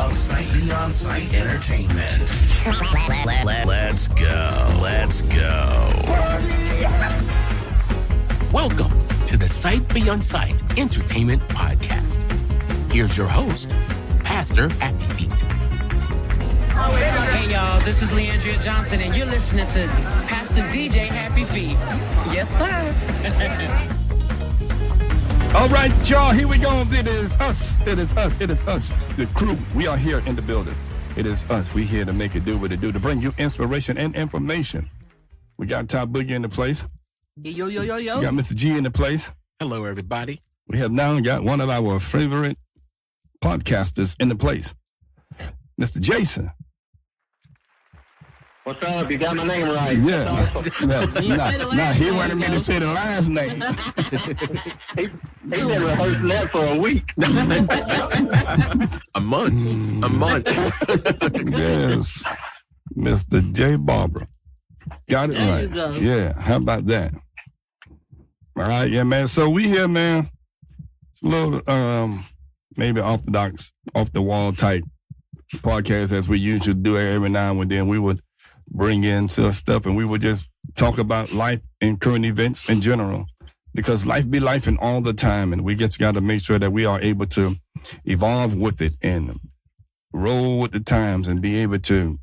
of Sight Beyond Sight Entertainment. Let's go. Let's go. Welcome to the Sight Beyond Sight Entertainment Podcast. Here's your host, Pastor Happy Feet. Hey y'all, this is Leandria Johnson and you're listening to Pastor DJ Happy Feet. Yes, sir. All right, y'all, here we go. It is us. It is us. It is us. The crew. We are here in the building. It is us. We here to make it do what it do, to bring you inspiration and information. We got Top Boogie in the place. Yo. We got Mr. G in the place. Hello, everybody. We have now got one of our favorite podcasters in the place, Mr. Jason. What's up? You got my name right. Yeah. Nah, he wanted me to say the last name. He's been rehearsing that for a week. A month. Yes. Mr. J. Barber. Got it There right. you go. Yeah, how about that? All right, yeah, man. So we here, man. It's a little maybe orthodox, off the wall type podcast as we usually do every now and then. We would bring in some stuff and we would just talk about life and current events in general, because life be life and all the time, and we just got to make sure that we are able to evolve with it and roll with the times and be able to,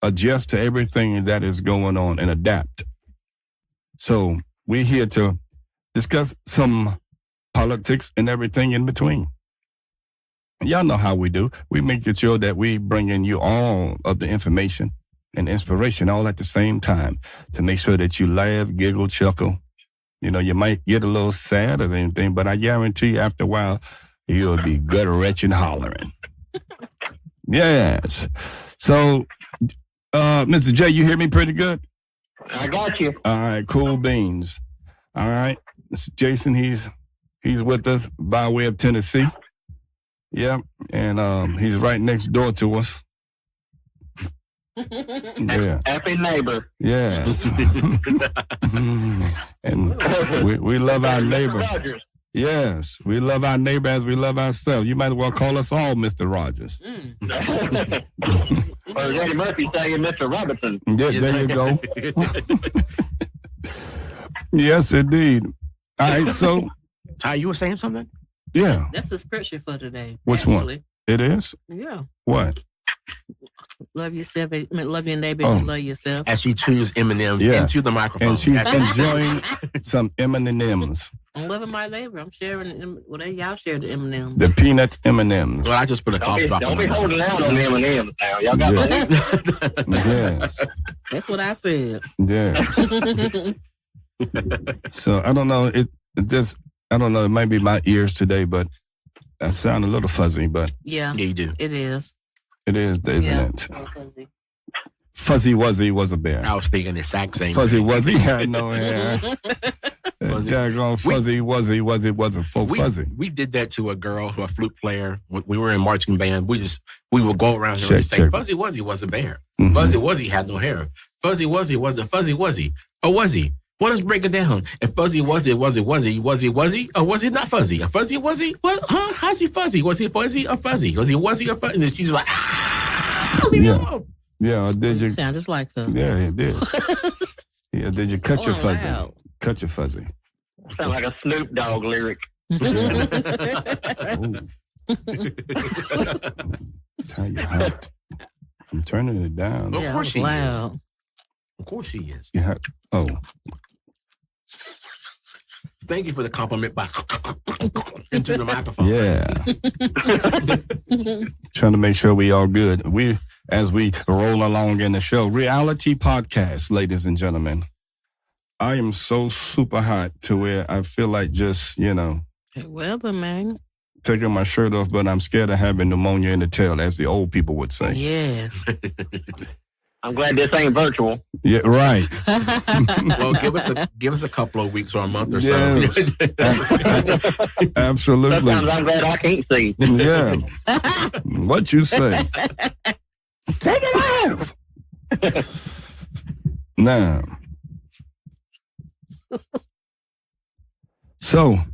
adjust to everything that is going on and adapt. So we're here to discuss some politics and everything in between. Y'all know how we do. We make sure that we bring in you all of the information and inspiration all at the same time to make sure that you laugh, giggle, chuckle. You might get a little sad or anything, but I guarantee you after a while, you'll be gut-wrenching hollering. Yes. So, Mr. J, you hear me pretty good? I got you. All right, cool beans. All right. Mr. Jason, he's with us by way of Tennessee. Yeah, and he's right next door to us. Yeah. Happy neighbor. Yes. And we love our neighbor. Rogers. Yes, we love our neighbor as we love ourselves. You might as well call us all Mr. Rogers. Or as Eddie Murphy saying, Mr. Robinson. Yeah, there you go. Yes, indeed. All right, so. Ty, you were saying something? Yeah. That's the scripture for today. Which actually. one? It is? Yeah. What? Love yourself. Love your neighbor. You love yourself. As she chews M&Ms into the microphone. And she's enjoying some M&Ms. I'm loving my neighbor. I'm sharing them. Well, y'all share the M&Ms. The peanut M&Ms. Well, I just put a cough drop on Don't be holding out on M&M's now. Y'all got Yes. That's what I said. Yes. So I don't know. I don't know. It might be my ears today, but I sound a little fuzzy. But Yeah, Yeah, you do. it is. it is, isn't it? Fuzzy Wuzzy was a bear. I was thinking the exact same Fuzzy thing. Wuzzy had no hair. Daggone Fuzzy Wuzzy wasn't full fuzzy. We did that to a girl, a flute player. We were in marching band. We would go around here Check, and say, check. Fuzzy Wuzzy was a bear. Mhm. Fuzzy Wuzzy had no hair. Fuzzy Wuzzy was the Fuzzy Wuzzy. Or was he? Well, let's break it down. If Fuzzy Wuzzy, was he, or was he not fuzzy? A fuzzy Wuzzy? What? Huh? How's he fuzzy? Was he fuzzy or fuzzy? Was he Wuzzy or fuzzy? And she's like, Yeah. Yeah, or did You you? sound just like her. Yeah, it did. Yeah, did you cut your Oh, fuzzy? wow. Cut your fuzzy. Sound like a Snoop Dogg lyric. Tell you hot. I'm turning it down. Of Yeah, course she is. loud. Of course she is. You have, oh, Thank you for the compliment by into the microphone. yeah. Trying to make sure we all good. As we roll along in the show, reality podcast, ladies and gentlemen. I am so super hot to where I feel like just, Hey, weather, man. taking my shirt off, but I'm scared of having pneumonia in the tail, as the old people would say. Yes. I'm glad this ain't virtual. Yeah, right. Well, give us a couple of weeks or a month or so. Yes. Absolutely. Sometimes I'm glad I can't see. Yeah. What you say? Take it off. Now. So, all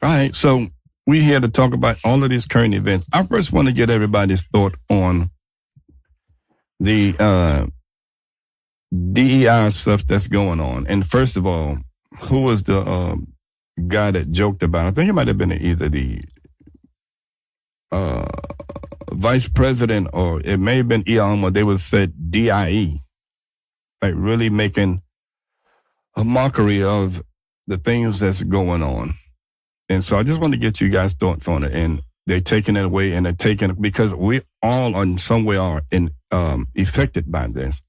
right. So we're here to talk about all of these current events. I first want to get everybody's thought on the DEI stuff that's going on. And first of all, who was the guy that joked about? I think it might have been either the vice president or it may have been Elon, or they would said DIE, like really making a mockery of the things that's going on. And so I just want to get you guys' thoughts on it. And they're taking it away, and they're taking it because we all in some way are affected by this,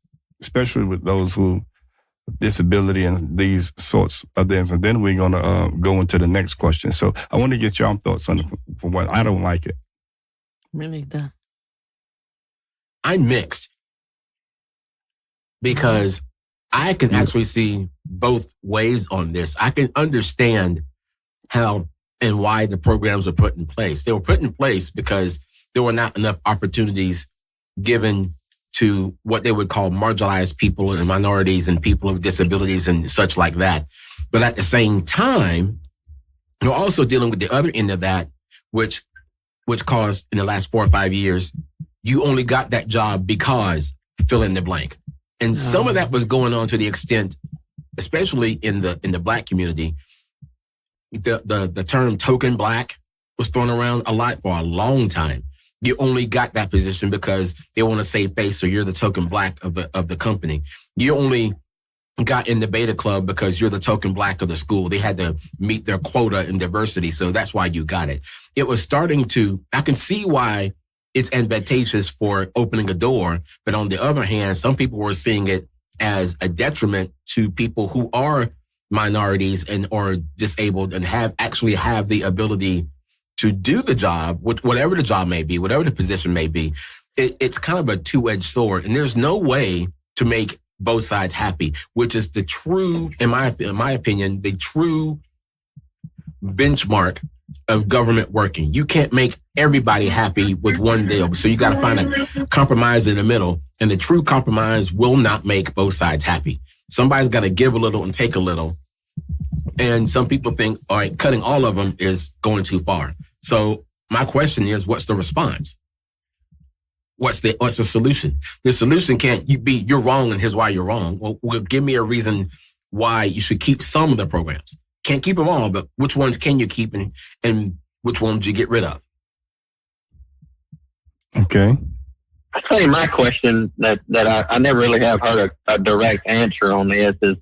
especially with those who disability and these sorts of things. And then we're going to go into the next question. So I want to get your thoughts on it for what I don't like it. Really, I'm mixed because I can actually see both ways on this. I can understand how and why the programs were put in place. They were put in place because there were not enough opportunities given to what they would call marginalized people and minorities and people with disabilities and such like that. But at the same time, you're also dealing with the other end of that, which caused in the last 4 or 5 years, you only got that job because fill in the blank. And some of that was going on to the extent, especially in the Black community, the term token Black was thrown around a lot for a long time. You only got that position because they want to save face, so you're the token Black of the company. You only got in the beta club because you're the token Black of the school. They had to meet their quota in diversity, so that's why you got it. It was starting to, I can see why it's advantageous for opening a door, but on the other hand, some people were seeing it as a detriment to people who are minorities and or disabled and have the ability to do the job, whatever the job may be, whatever the position may be. It's kind of a two-edged sword, and there's no way to make both sides happy, which is the true, in my opinion, the true benchmark of government working. You can't make everybody happy with one deal, so you got to find a compromise in the middle, and the true compromise will not make both sides happy. Somebody's got to give a little and take a little, and some people think, all right, cutting all of them is going too far. So my question is, what's the response? What's the solution? The solution can't be you're wrong and here's why you're wrong. Well, give me a reason why you should keep some of the programs. Can't keep them all, but which ones can you keep and which ones you get rid of? Okay. I tell you, my question that I never really have heard a direct answer on this is,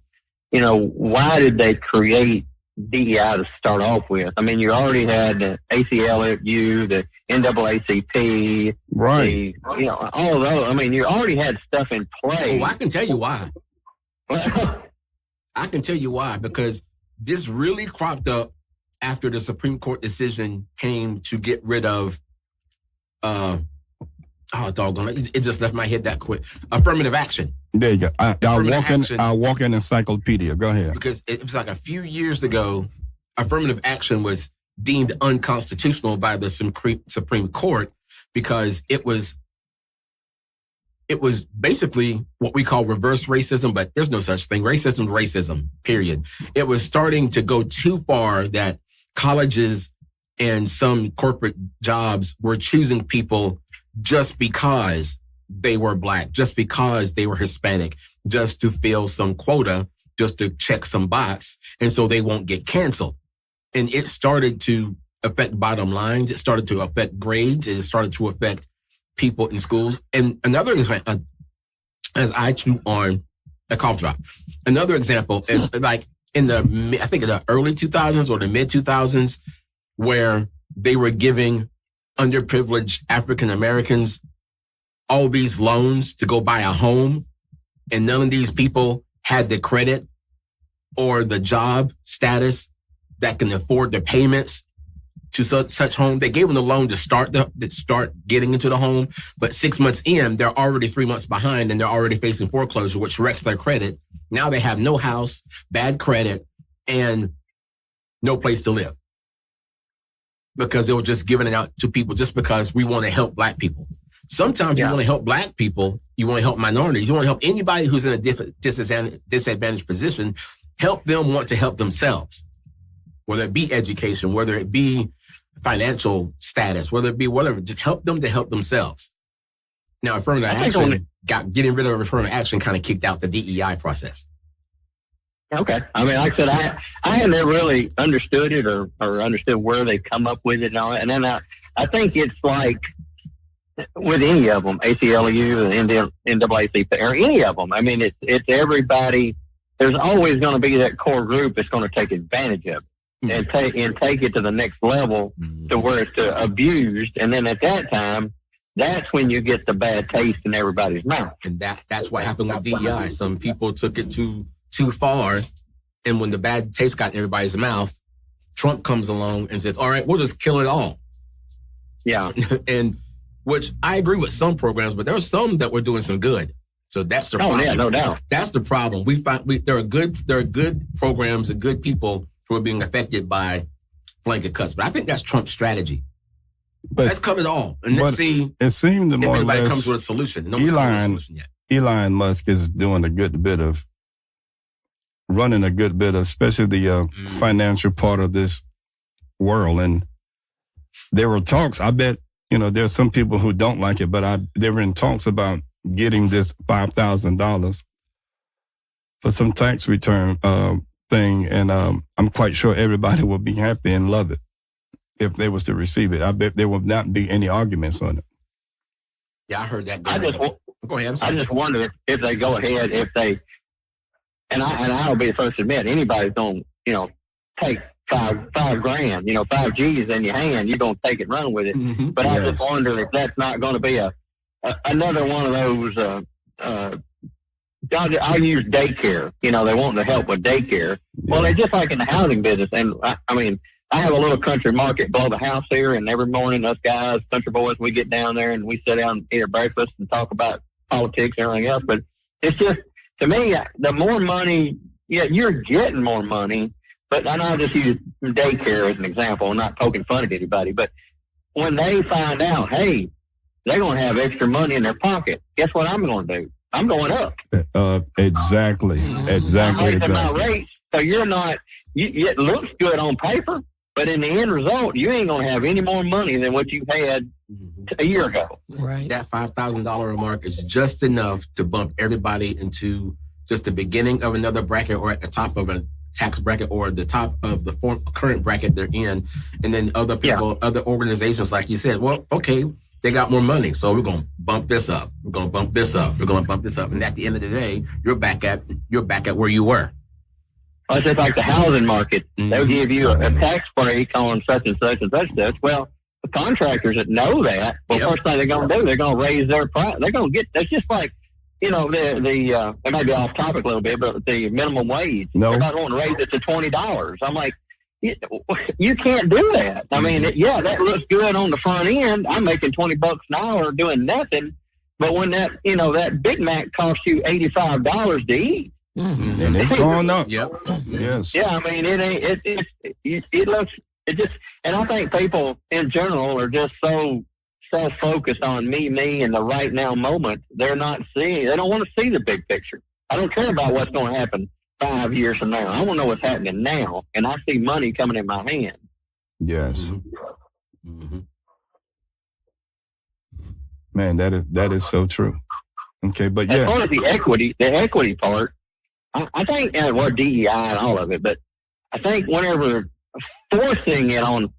why did they create DEI to start off with? I mean, you already had the ACLU, the NAACP, right? All of those. I mean, you already had stuff in place. Oh, I can tell you why. I can tell you why, because this really cropped up after the Supreme Court decision came to get rid of, doggone it just left my head that quick. Affirmative action. There you go. I'll walk in encyclopedia. Go ahead. Because it was like a few years ago, affirmative action was deemed unconstitutional by the Supreme Court because it was basically what we call reverse racism, but there's no such thing. Racism, period. It was starting to go too far that colleges and some corporate jobs were choosing people just because they were Black, just because they were Hispanic, just to fill some quota, just to check some box. And so they won't get canceled. And it started to affect bottom lines. It started to affect grades. It started to affect people in schools. And another example, as I chew on a cough drop, another example is like in the early 2000s or the mid 2000s, where they were giving underprivileged African Americans all these loans to go buy a home, and none of these people had the credit or the job status that can afford the payments to such home. They gave them the loan to start getting into the home, but 6 months in, they're already 3 months behind and they're already facing foreclosure, which wrecks their credit. Now they have no house, bad credit, and no place to live because they were just giving it out to people just because we want to help Black people. Sometimes you want to help Black people, you want to help minorities, you want to help anybody who's in a disadvantaged position, help them want to help themselves, whether it be education, whether it be financial status, whether it be whatever, just help them to help themselves. Now, affirmative action, getting rid of affirmative action kind of kicked out the DEI process. Okay. I mean, like I said, I had never really understood it or understood where they come up with it and all that. And then I think it's like with any of them, ACLU and NAACP or any of them. I mean, it's everybody. There's always going to be that core group that's going to take advantage of it and take it to the next level to where it's abused. And then at that time, that's when you get the bad taste in everybody's mouth. And that's what happened with DEI. Some people took it too far, and when the bad taste got in everybody's mouth, Trump comes along and says, all right, we'll just kill it all. Yeah. And which I agree with some programs, but there are some that were doing some good. So that's the problem. Oh, yeah, no doubt. That's the problem. There are good programs and good people who are being affected by blanket cuts. But I think that's Trump's strategy. But let's cut it all. And let's see it seemed if more anybody or less comes with a solution. No one's come with a solution yet. Elon Musk is doing a good bit of running a good bit of, especially the financial part of this world. And there were talks, I bet, there's some people who don't like it, but there were in talks about getting this $5,000 for some tax return thing. And I'm quite sure everybody will be happy and love it if they was to receive it. I bet there will not be any arguments on it. Yeah, I heard that. Go ahead. I just wonder if they go ahead, and I'll be the first to admit, anybody's going to, take $5 grand, 5 G's in your hand, you're going to take it and run with it. Mm-hmm. But I just wonder if that's not going to be another one of those, I'll use daycare. They want to help with daycare. Yeah. Well, they're just like in the housing business. And I mean, I have a little country market below the house here, and every morning us guys, country boys, we get down there and we sit down and eat our breakfast and talk about politics and everything else. But it's just, to me, the more money, you're getting more money. But I'll just use daycare as an example. I'm not poking fun at anybody. But when they find out, hey, they're going to have extra money in their pocket, guess what I'm going to do? I'm going up. Exactly. My rates, so you're not, it looks good on paper, but in the end result, you ain't going to have any more money than what you had a year ago. Right. That $5,000 mark is just enough to bump everybody into just the beginning of another bracket or at the top of a tax bracket or the top of the current bracket they're in. And then other people, other organizations, like you said, well, okay, they got more money, so we're going to bump this up. We're going to bump this up. We're going to bump this up. And at the end of the day, you're back at where you were. Well, it's just like the housing market. Mm-hmm. They'll give you a tax break on such and such and such and such. Well, the contractors that know that, first thing they're going to do, they're going to raise their price. They're going to get, that's just like, it may be off topic a little bit, but the minimum wage, everybody want to raise it to $20. I'm like, you can't do that. I mean, that looks good on the front end. I'm making $20 an hour doing nothing. But when that, that Big Mac costs you $85 to eat. Mm-hmm. And it's going up. Yep. Yes. Yeah. I mean, it looks, and I think people in general are just so focused on me in the right now moment. They don't want to see the big picture. I don't care about what's going to happen 5 years from now. I want to know what's happening now, and I see money coming in my hand. Yes. Mm-hmm. Man, that is so true. Okay, but as far as the equity part, I think DEI and all of it, but I think whenever forcing it on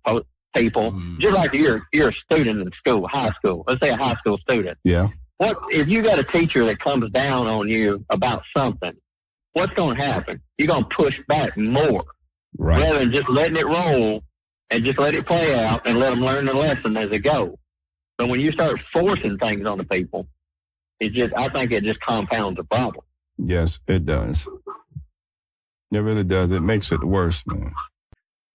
people, just like you're a student in school, high school. Let's say a high school student. Yeah. What if you got a teacher that comes down on you about something? What's going to happen? You're going to push back more, rather than just letting it roll and just let it play out and let them learn the lesson as they go. But when you start forcing things on the people, I think it just compounds the problem. Yes, it does. It really does. It makes it worse, man.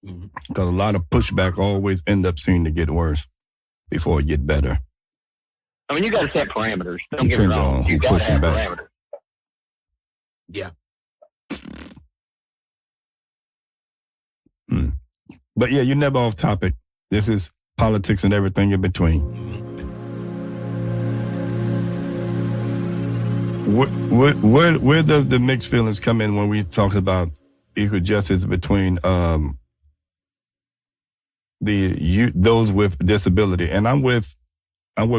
Because a lot of pushback always end up seeming to get worse before it get better. I mean, you got to set parameters. Don't get me wrong. You got to have parameters. Yeah. But yeah, you're never off topic. This is politics and everything in between. Where does the mixed feelings come in when we talk about equal justice between those with disability. And I'm with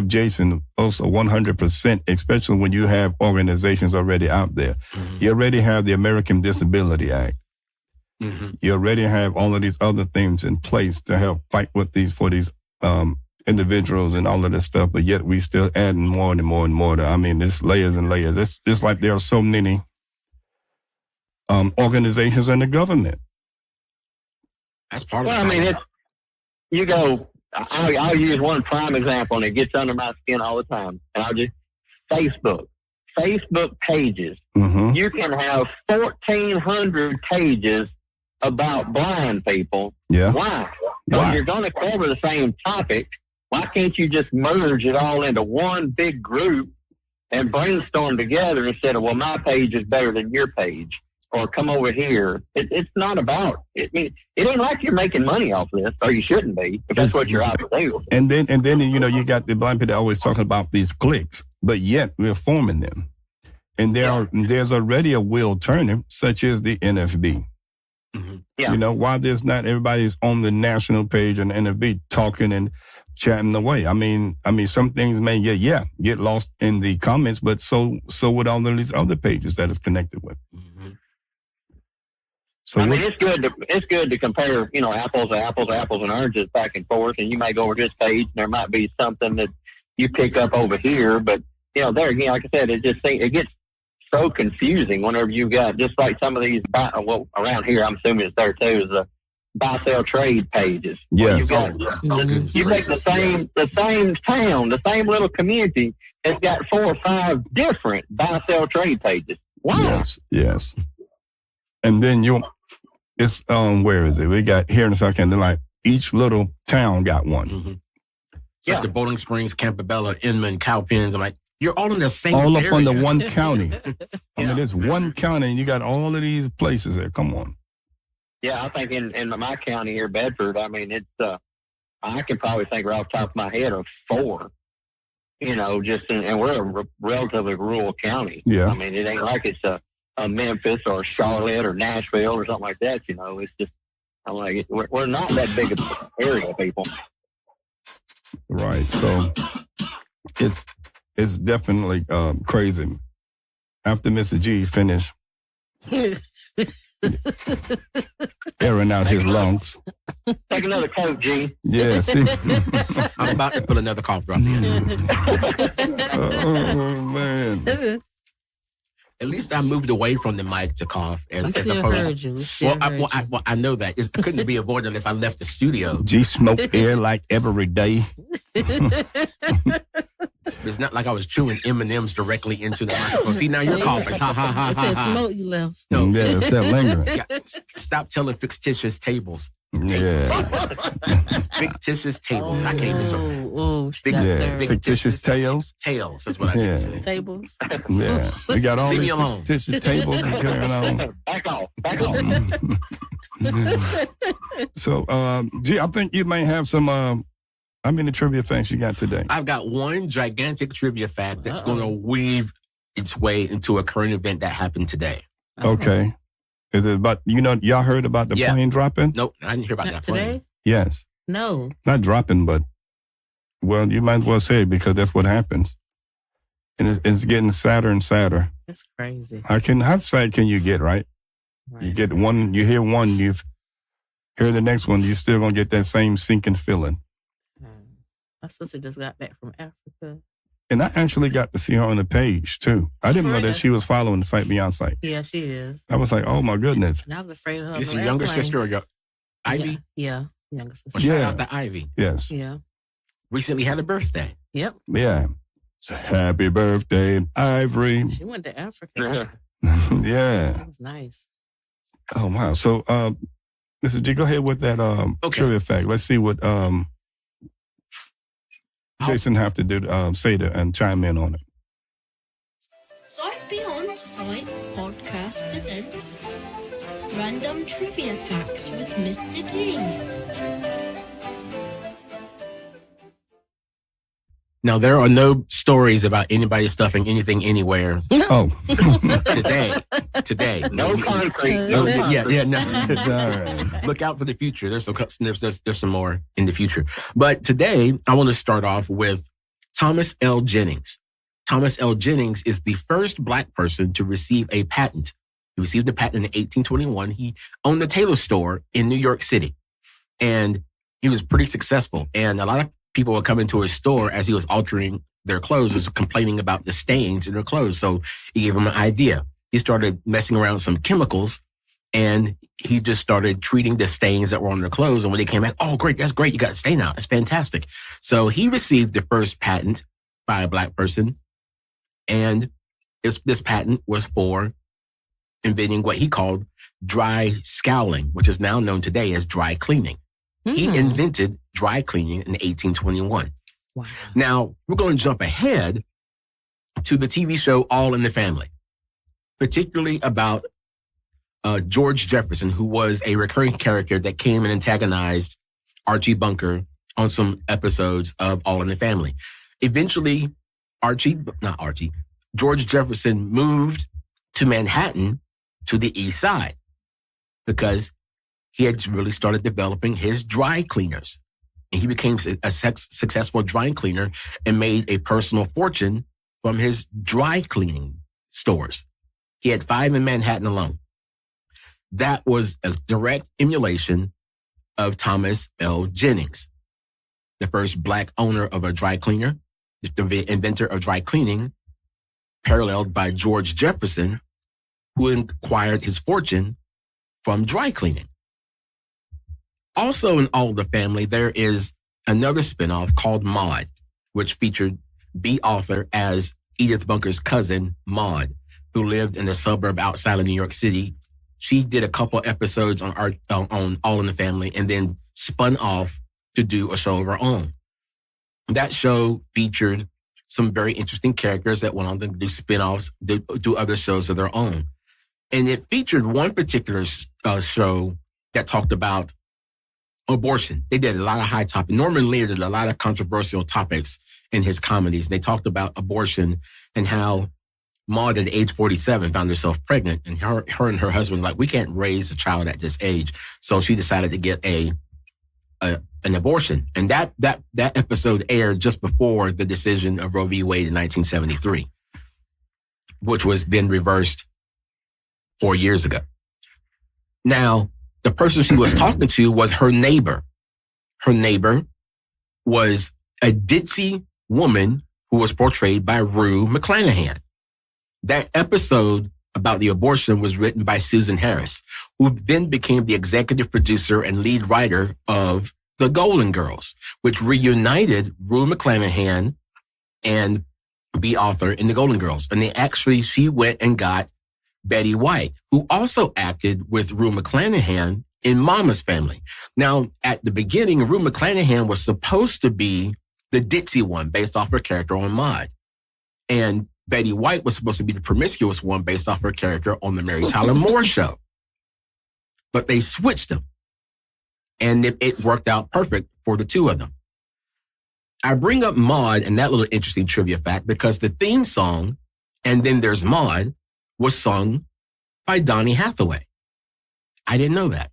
Jason also 100%, especially when you have organizations already out there. Mm-hmm. You already have the American Disability Act. Mm-hmm. You already have all of these other things in place to help fight with for these individuals and all of this stuff, but yet we still adding more and more and more. There's layers and layers. It's just like there are so many organizations in the government. That's part of it. I'll use one prime example, and it gets under my skin all the time. And I'll just Facebook pages. Mm-hmm. You can have 1,400 pages about blind people. Yeah. Why? Because you're going to cover the same topic. Why can't you just merge it all into one big group and brainstorm together instead of, well, my page is better than your page, or come over here? It's not about it. It ain't like you're making money off this, or you shouldn't be, if that's what you're out to do. And then you got the blind people always talking about these cliques, but yet we're forming them. And there's already a wheel turning, such as the NFB. Mm-hmm. Yeah. Why there's not everybody's on the national page and the NFB talking and chatting away. Some things may get lost in the comments, but so would all of these other pages that it's connected with. Mm-hmm. So it's good to compare, apples to apples and oranges back and forth. And you may go over this page, and there might be something that you pick up over here. But there again, like I said, it gets so confusing whenever you got just like some of these. Around here, I'm assuming it's there too. Is the buy-sell trade pages. Yes. You take the same town, the same little community. It's got 4 or 5 different buy-sell trade pages. Wow. Yes. And then it's where is it? We got here in South Carolina, like each little town got one. Mm-hmm. It's like the Bowling Springs, Campobello, Inman, Cowpens. I'm like, you're all in the same area. All up under one county. It's one county and you got all of these places there. Come on. Yeah, I think in my county here, Bedford, it's I can probably think right off the top of my head of 4. And we're a relatively rural county. Yeah. It ain't like it's a Memphis or Charlotte or Nashville or something like that. It's just, I'm like, we're not that big of an area, people. Right. So it's definitely crazy. After Mr. G finished airing out his lungs. Take another Coke, G. Yeah, see. I'm about to put another cough drop in. Oh, man. At least I moved away from the mic to cough. As heard you. I know that. It couldn't be avoided unless I left the studio. G smoked air like every day. It's not like I was chewing M&Ms directly into the microphone. See, now you're coughing. Ha, ha, ha, it's ha, that ha. smoke you left. No. Yeah, it's that lingering. Yeah, stop telling fictitious tables. Yeah. Fictitious tables. I can't even say. Fictitious tales. Tales is what I mean. Yeah. Tables. Yeah. We got all Leave me these alone. fictitious tables going on. Back off. So, G, I think you may have some, how many trivia facts you got today? I've got one gigantic trivia fact that's going to weave its way into a current event that happened today. Okay. Is it about, y'all heard about the plane dropping? Nope, I didn't hear about that today? plane. Yes. No. Not dropping, but, well, you might as well say it because that's what happens. And it's getting sadder and sadder. That's crazy. How sad can you get, right? You get one, you hear one, you've heard the next one, you're still going to get that same sinking feeling. My sister just got back from Africa. And I actually got to see her on the page, too. I didn't know that she was following the site beyond site. Yeah, she is. I was like, oh, my goodness. And I was afraid of her. Is your younger sister or your Ivy? Yeah, younger sister. Well, shout out to Ivy. Yes. Yeah. Recently had a birthday. Yep. Yeah. So happy birthday, Ivory. She went to Africa. Yeah. That was nice. Oh, wow. So, Mr. G, go ahead with that trivia fact. Let's see what Jason have to do say to and chime in on it. Sight Beyond Sight podcast presents Random Trivia Facts with Mr. G. Now, there are no stories about anybody stuffing anything anywhere Oh. today. No concrete. No, No concrete. yeah, no. All right. Look out for the future. There's some more in the future. But today, I want to start off with Thomas L. Jennings. Thomas L. Jennings is the first Black person to receive a patent. He received a patent in 1821. He owned a tailor store in New York City, and he was pretty successful. And a lot of people would come into his store as he was altering their clothes, was complaining about the stains in their clothes. So he gave them an idea. He started messing around with some chemicals, and he just started treating the stains that were on their clothes. And when they came back, oh, great, that's great. You got a stain out. That's fantastic. So he received the first patent by a Black person. And this patent was for inventing what he called dry scouring, which is now known today as dry cleaning. He invented dry cleaning in 1821. Wow. Now, we're going to jump ahead to the TV show All in the Family, particularly about George Jefferson, who was a recurring character that came and antagonized Archie Bunker on some episodes of All in the Family. Eventually, George Jefferson moved to Manhattan to the East Side because he had really started developing his dry cleaners. And he became a successful dry cleaner and made a personal fortune from his dry cleaning stores. He had 5 in Manhattan alone. That was a direct emulation of Thomas L. Jennings, the first Black owner of a dry cleaner, the inventor of dry cleaning, paralleled by George Jefferson, who acquired his fortune from dry cleaning. Also in All the Family, there is another spinoff called Maude, which featured B. Arthur as Edith Bunker's cousin, Maude, who lived in a suburb outside of New York City. She did a couple episodes on All in the Family and then spun off to do a show of her own. That show featured some very interesting characters that went on to do spinoffs, do other shows of their own. And it featured one particular show that talked about abortion. They did a lot of high topics. Norman Lear did a lot of controversial topics in his comedies. They talked about abortion and how Maude at age 47 found herself pregnant, and her and her husband we can't raise a child at this age. So she decided to get an abortion. And that episode aired just before the decision of Roe v. Wade in 1973, which was then reversed 4 years ago. Now, the person she was talking to was her neighbor. Her neighbor was a ditzy woman who was portrayed by Rue McClanahan. That episode about the abortion was written by Susan Harris, who then became the executive producer and lead writer of The Golden Girls, which reunited Rue McClanahan and B. Arthur in The Golden Girls. And she went and got Betty White, who also acted with Rue McClanahan in Mama's Family. Now, at the beginning, Rue McClanahan was supposed to be the ditzy one based off her character on Maude. And Betty White was supposed to be the promiscuous one based off her character on the Mary Tyler Moore Show. But they switched them. And it worked out perfect for the two of them. I bring up Maude and that little interesting trivia fact because the theme song, And Then There's Maude, was sung by Donny Hathaway. I didn't know that.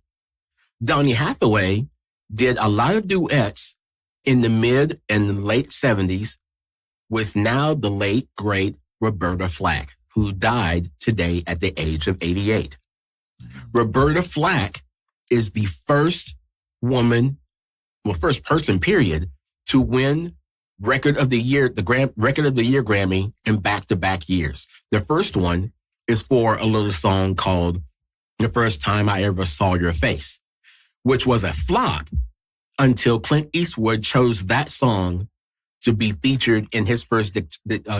Donny Hathaway did a lot of duets in the mid and late 70s with now the late, great Roberta Flack, who died today at the age of 88. Roberta Flack is the first person, period, to win Record of the Year, Record of the Year Grammy in back-to-back years. The first one is for a little song called The First Time I Ever Saw Your Face, which was a flop until Clint Eastwood chose that song to be featured in his first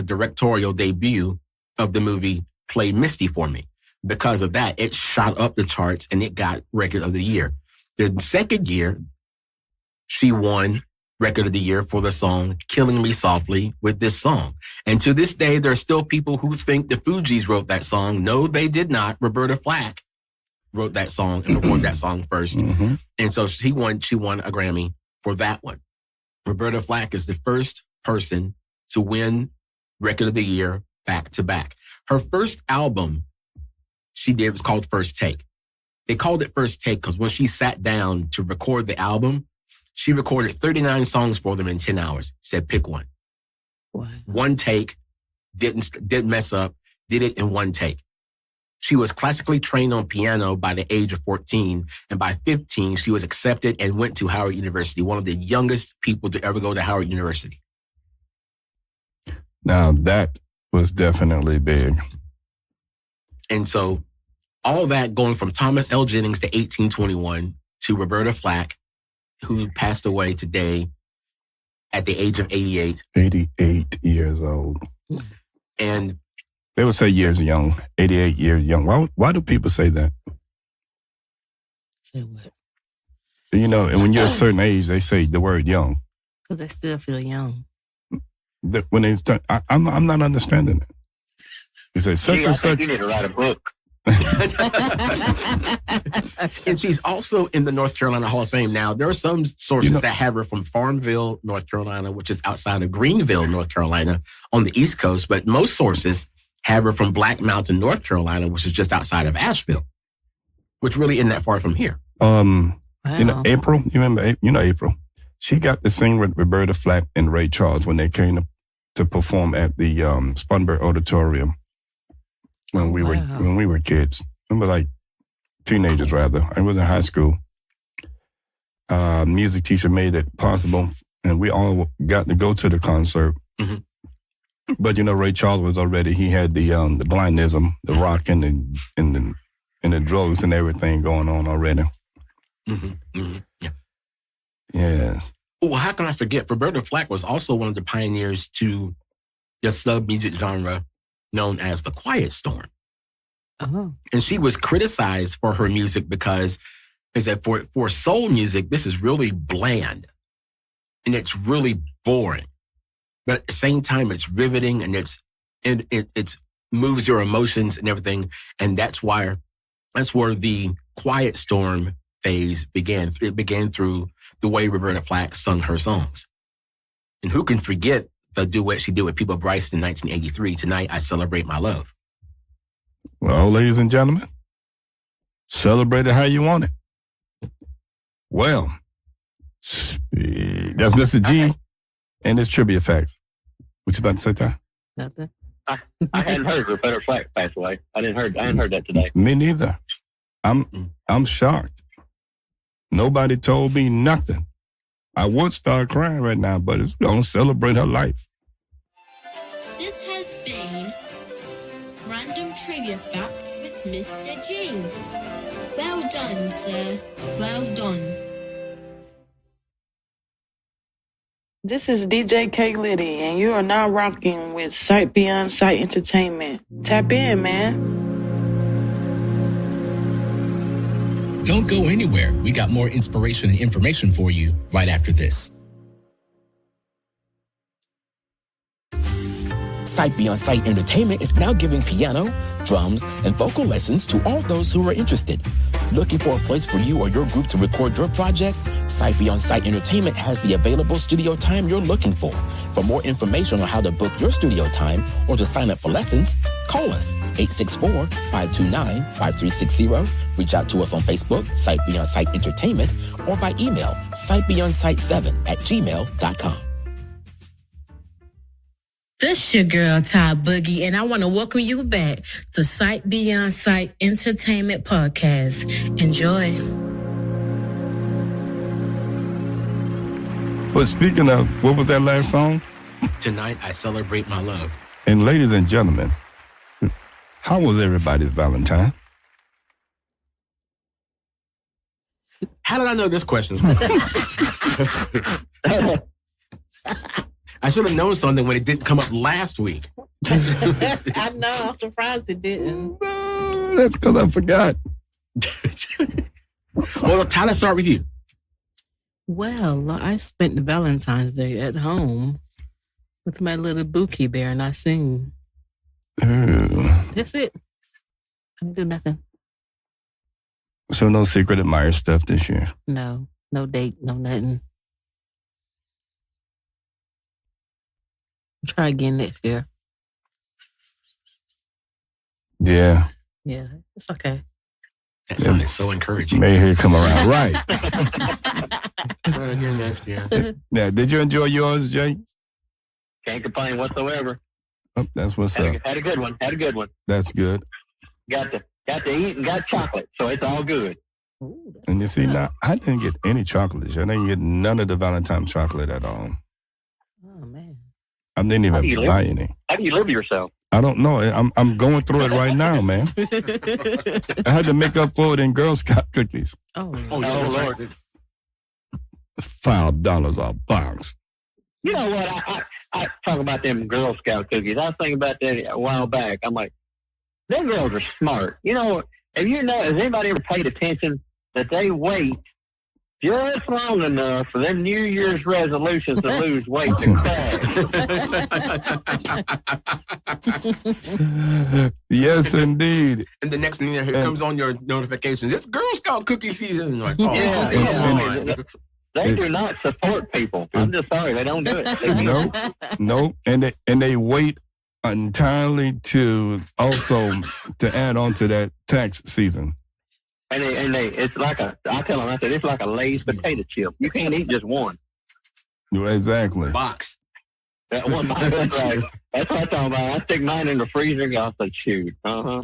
directorial debut of the movie Play Misty for Me. Because of that, it shot up the charts and it got Record of the Year. The second year, she won Record of the Year for the song Killing Me Softly with this song. And to this day, there are still people who think the Fugees wrote that song. No, they did not. Roberta Flack wrote that song and performed that song first. And so she won a Grammy for that one. Roberta Flack is the first person to win Record of the Year back to back. Her first album she did was called First Take. They called it First Take because when she sat down to record the album, she recorded 39 songs for them in 10 hours. Said, pick one. Wow. One take, didn't mess up, did it in one take. She was classically trained on piano by the age of 14. And by 15, she was accepted and went to Howard University, one of the youngest people to ever go to Howard University. Now, that was definitely big. And so all that going from Thomas L. Jennings to 1821 to Roberta Flack, who passed away today at the age of 88. 88 years old. And they would say years young, 88 years young. Why do people say that? Say what? You know, and when you're a certain age, they say the word young. Because they still feel young. When they start, I'm not understanding it. You say such and I such. think you need to write a book. And she's also in the North Carolina Hall of Fame. Now, there are some sources that have her from Farmville, North Carolina, which is outside of Greenville, North Carolina, on the East Coast. But most sources have her from Black Mountain, North Carolina, which is just outside of Asheville, which really isn't that far from here. You know, April, you remember, April? She got to sing with Roberta Flack and Ray Charles when they came to perform at the Spartanburg Auditorium when we were kids. Remember, like teenagers rather. I was in high school. Music teacher made it possible, and we all got to go to the concert. Mm-hmm. But you know, Ray Charles was already. He had the blindism, the rock, and the drugs and everything going on already. Mm-hmm. Mm-hmm. Yeah. Yes. Well, how can I forget? Roberta Flack was also one of the pioneers to the sub-music genre known as the Quiet Storm. Oh. And she was criticized for her music because for soul music, this is really bland and it's really boring. But at the same time, it's riveting and it moves your emotions and everything. And that's where the Quiet Storm phase began. It began through the way Roberta Flack sung her songs. And who can forget the duet she did with People Bryson in 1983, Tonight I Celebrate My Love. Well, ladies and gentlemen, celebrate it how you want it. Well, that's Mr. G and his trivia facts. What you about to say, Ty? Nothing. I hadn't heard Roberta Flack pass away. I hadn't heard that today. Me neither. I'm shocked. Nobody told me nothing. I would start crying right now, but it's going to celebrate her life. This has been Random Trivia Facts with Mr. G. Well done, sir. Well done. This is DJ K. Liddy, and you are now rocking with Sight Beyond Sight Entertainment. Tap in, man. Don't go anywhere. We got more inspiration and information for you right after this. Sight Beyond Sight Entertainment is now giving piano, drums, and vocal lessons to all those who are interested. Looking for a place for you or your group to record your project? Sight Beyond Sight Entertainment has the available studio time you're looking for. For more information on how to book your studio time or to sign up for lessons, call us 864-529-5360. Reach out to us on Facebook, Sight Beyond Sight Entertainment, or by email, sightbeyondsight7@gmail.com. This your girl, Ty Boogie, and I want to welcome you back to Sight Beyond Sight Entertainment Podcast. Enjoy. But speaking of, what was that last song? Tonight I Celebrate My Love. And ladies and gentlemen, how was everybody's Valentine? How did I know this question? I should have known something when it didn't come up last week. I know. I'm surprised it didn't. No, that's because I forgot. Well, Ty, let's start with you. Well, I spent the Valentine's Day at home with my little Bookie bear, and I sing. That's it. I didn't do nothing. So no Secret Admirer stuff this year? No date, no nothing. Try again next year. Yeah. Yeah, it's okay. That sounded so encouraging. May he come around. Right. Try again next year. Yeah. Did you enjoy yours, Jay? Can't complain whatsoever. Oh, that's what's up. Had a good one. That's good. Got to eat and got chocolate, so it's all good. Ooh, that's And you see, what's now up. I didn't get any chocolate. I didn't get none of the Valentine chocolate at all. Oh man. I didn't How do you even live? buy any. How do you live yourself? I don't know. I'm going through it right now, man. I had to make up for it in Girl Scout cookies. Oh, Oh, yeah, Oh, that's Lord. right. $5 a box. You know what? I talk about them Girl Scout cookies. I was thinking about that a while back. I'm like, them girls are smart. You know, has anybody ever paid attention that they wait just long enough for them New Year's resolutions to lose weight to crash? Yes, indeed. And the next thing here comes on your notifications. It's Girl Scout cookie season. Like, oh, Yeah, come yeah. on. They do not support people. I'm just sorry, they don't do it. They No, no, and they wait entirely to also to add on to that tax season. And they, it's like I tell them, I said, it's like a Lay's potato chip. You can't eat just one. Exactly. Box. That one, that's right. That's what I'm talking about. I stick mine in the freezer and go, I say, shoot. Uh-huh.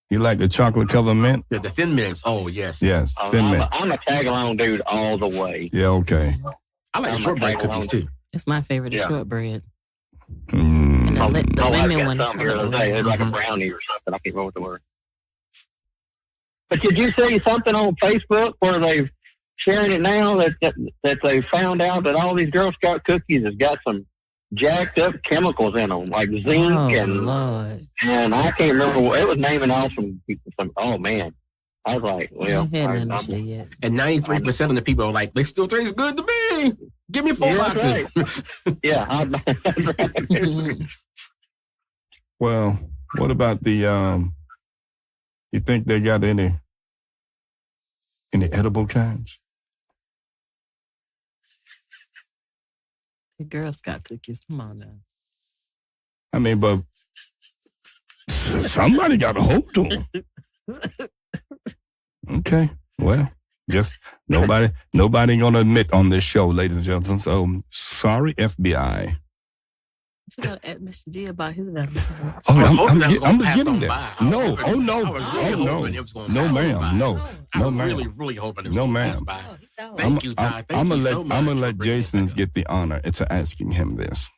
You like the chocolate covered mint? Yeah, the Thin Mints. Oh, yes. Yes, thin mint. I'm a tag-along dude all the way. Yeah, okay. I like I'm the a shortbread tag-along cookies, too. It's my favorite, the Yeah. shortbread. Mm. And the My wife lemon got one. something here I the like other the day. It's lemon. like a brownie or something. I can't remember what the word. But did you see something on Facebook where they've sharing it now that they found out that all these Girl Scout cookies has got some jacked up chemicals in them, like zinc Lord. and I can't remember what it was naming off some. Oh man, I was like, I well, ain't had none of this shit yet. And 93% of the people are like, they still taste good to me. Give me 4 Yeah, boxes. that's yeah. Well, what about the you think they got any edible kinds? The Girl Scout cookies. Come on now. I mean, but somebody got a hold to them. Okay, well, just nobody gonna admit on this show, ladies and gentlemen. So sorry, FBI. You gotta ask Mr. G about his Valentine. Oh, I was hoping that was gonna I'm pass getting on there. by. No, I was oh no, really oh hoping it no, was gonna no, pass on ma'am, by. no, I no, was ma'am. really hoping it was No, gonna ma'am. pass by. Oh, Thank you, Ty. Thank I'm you gonna so much. I'm gonna for let bringing it Jason back up. get the honor. It's asking him this.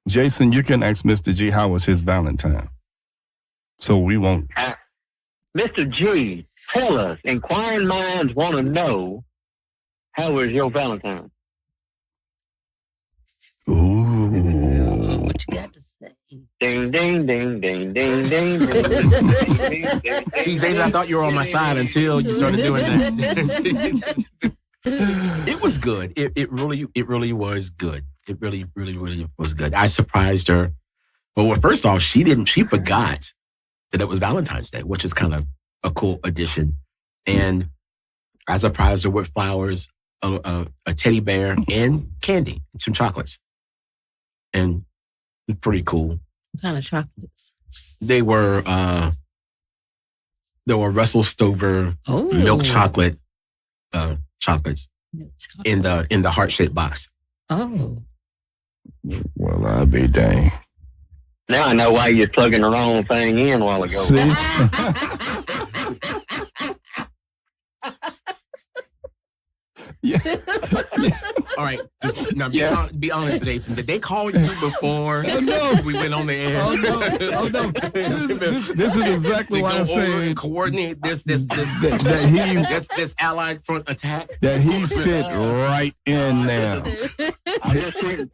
Jason, you can ask Mr. G how was his Valentine, so we won't. Mr. G, tell us. Inquiring minds want to know, how was your Valentine? Ooh. what you got to say? Ding, ding, ding, ding, ding, ding, ding, ding, ding, ding. See, Jason, I thought you were on my side until you started doing that. It was good. It really was good. It really was good. I surprised her. Well, first off, she forgot that it was Valentine's Day, which is kind of a cool addition. And I surprised her with flowers, a teddy bear, and candy, some chocolates. And it's pretty cool. What kind of chocolates? They were Russell Stover Oh, milk chocolate chocolates Milk chocolate. in the heart-shaped box. Oh, Well, I'll be dang. Now I know why you're plugging the wrong thing in a while ago. See? Yeah. All right. Now, be honest, Jason. Did they call you before no. we went on the air? Oh no! This is exactly to why go I over say and coordinate this that allied front attack. he fit right in there. I'm shooting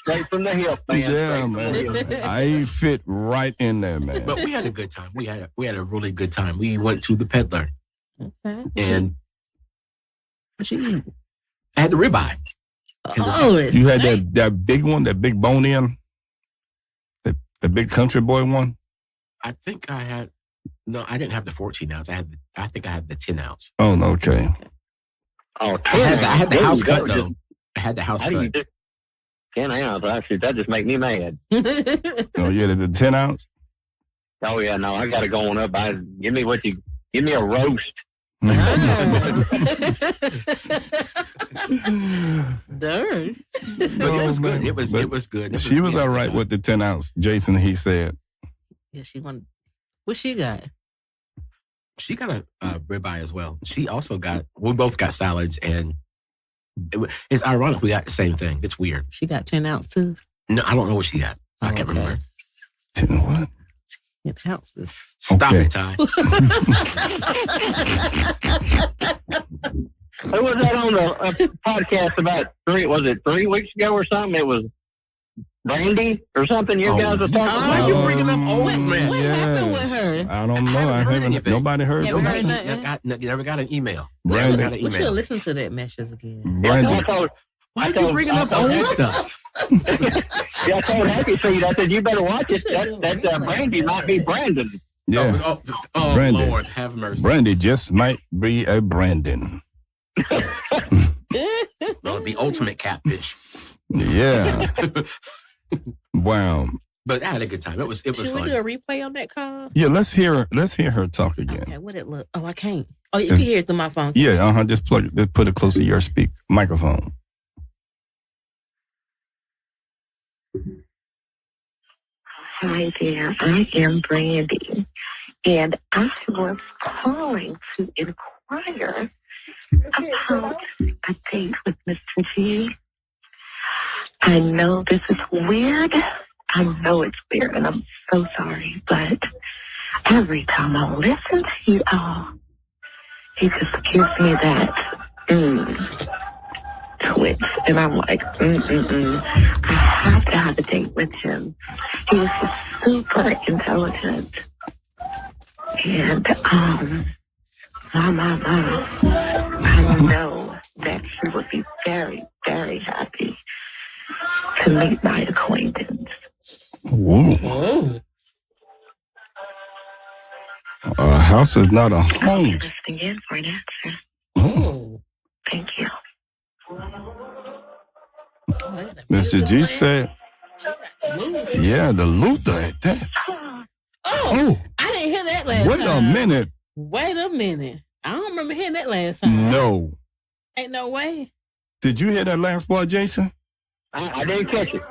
straight from the hip, man. Yeah, Straight from the hip. man. I fit right in there, man. But we had a good time. We had a really good time. We went to the peddler okay. and What you eat? I had the ribeye. Oh, it's You had that big one, that big bone in, the big country boy one. I think I had. No, I didn't have the 14 ounce. I think I had the 10 ounce. Oh, okay. Oh, I had the house cut that was though. I had the house How do you cut. do? 10 ounce. Actually, that just make me mad. Oh, yeah, the 10 ounce? Oh, yeah, no, I got to go on up. Give me a roast. Darn. But it was good. It was good. She was all right with the 10 ounce, Jason, he said. Yeah, she wanted. What she got? She got a ribeye as well. She also we both got salads, and it's ironic we got the same thing. It's weird. She got 10 ounce too? No, I don't know what she got. I can't remember. 10 what? 10 ounces. Stop it, Ty. Who was that on the podcast about 3 weeks ago or something? It was Brandy or something you guys were talking about. You bringing up old man? What happened with her? I don't know. I haven't. Nobody heard Yeah, from we her. heard You never got an email. Brandy. We should listen to that message again. Brandy. Why are you bringing up old stuff? Yeah, I told Happy Feet, I said, you better watch it. That Brandy might be Brandon. Yeah. Oh Brandy. Lord, have mercy. Brandy just might be a Brandon. No, the ultimate catfish. Yeah. Wow. But I had a good time. It was Should fun. we do a replay on that call? Yeah, let's hear her talk again. Okay, what it look? Oh, I can't. Oh, you can hear it through my phone. Yeah, just put it close to your microphone. Hi there, I am Brandy, and I was calling to inquire about a date with Mr. G. I know this is weird. I know it's weird, and I'm so sorry, but every time I listen to you all, it just gives me that twitch, and I'm like, I have to have a date with him. He was just super intelligent, and I know that he would be very, very happy to meet my acquaintance. Whoa. A house is not a home. Listening in for an answer. Oh. Thank you. Mr. G said, yeah, the Luther at that. Oh, I didn't hear that last time. Wait a minute. Wait a minute. I don't remember hearing that last time. No. Ain't no way. Did you hear that last part, Jason? I didn't catch it.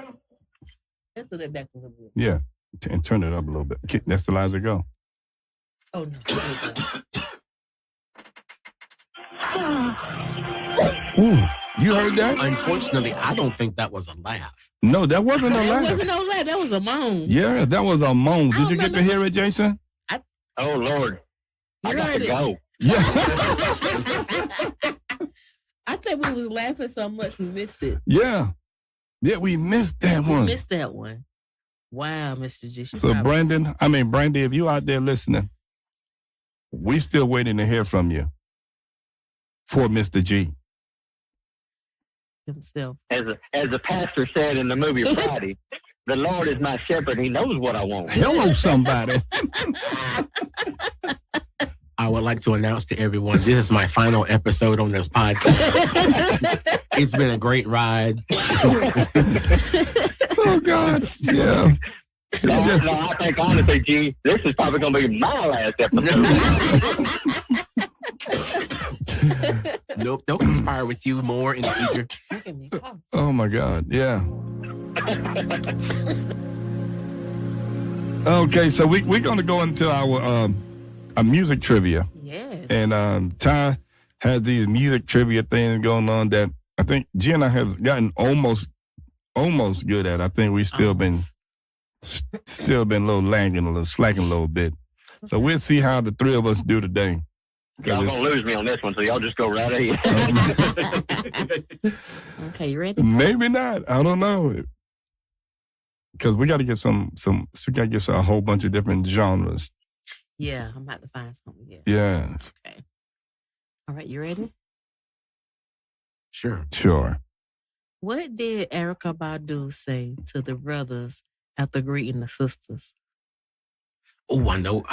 Let's do that back a little bit. Yeah. And turn it up a little bit. That's the Liza go. Oh, no. Ooh, you heard that? Unfortunately, I don't think that was a laugh. No, that wasn't a That laugh. wasn't no laugh. That was a moan. Yeah, that was a moan. Did you get to hear it, Jason? Oh, Lord. I got to go. Yeah. I think we was laughing so much we missed it. Yeah. Yeah, we missed that one. We missed that one. Wow, Mr. G. So, Brandy, if you out there listening, we still waiting to hear from you for Mr. G. Himself. As the pastor said in the movie Friday, the Lord is my shepherd. He knows what I want. Hello, somebody. I would like to announce to everyone, this is my final episode on this podcast. It's been a great ride. Oh, God. Yeah. No, I think honestly, G, this is probably going to be my last episode. Nope, don't conspire with you more in the future. Oh, my God. Yeah. Okay, so we're going to go into our music trivia. Yes. And Ty has these music trivia things going on that I think G and I have gotten almost good at. I think we still been a little lagging, a little slacking a little bit. So we'll see how the three of us do today. Y'all gonna lose me on this one, so y'all just go right ahead. Okay, you ready? Maybe not. I don't know. Because we got to get a whole bunch of different genres. Yeah, I'm about to find something. Yeah. Yes. Okay. All right, you ready? Sure. What did Erykah Badu say to the brothers after greeting the sisters? Oh, I know.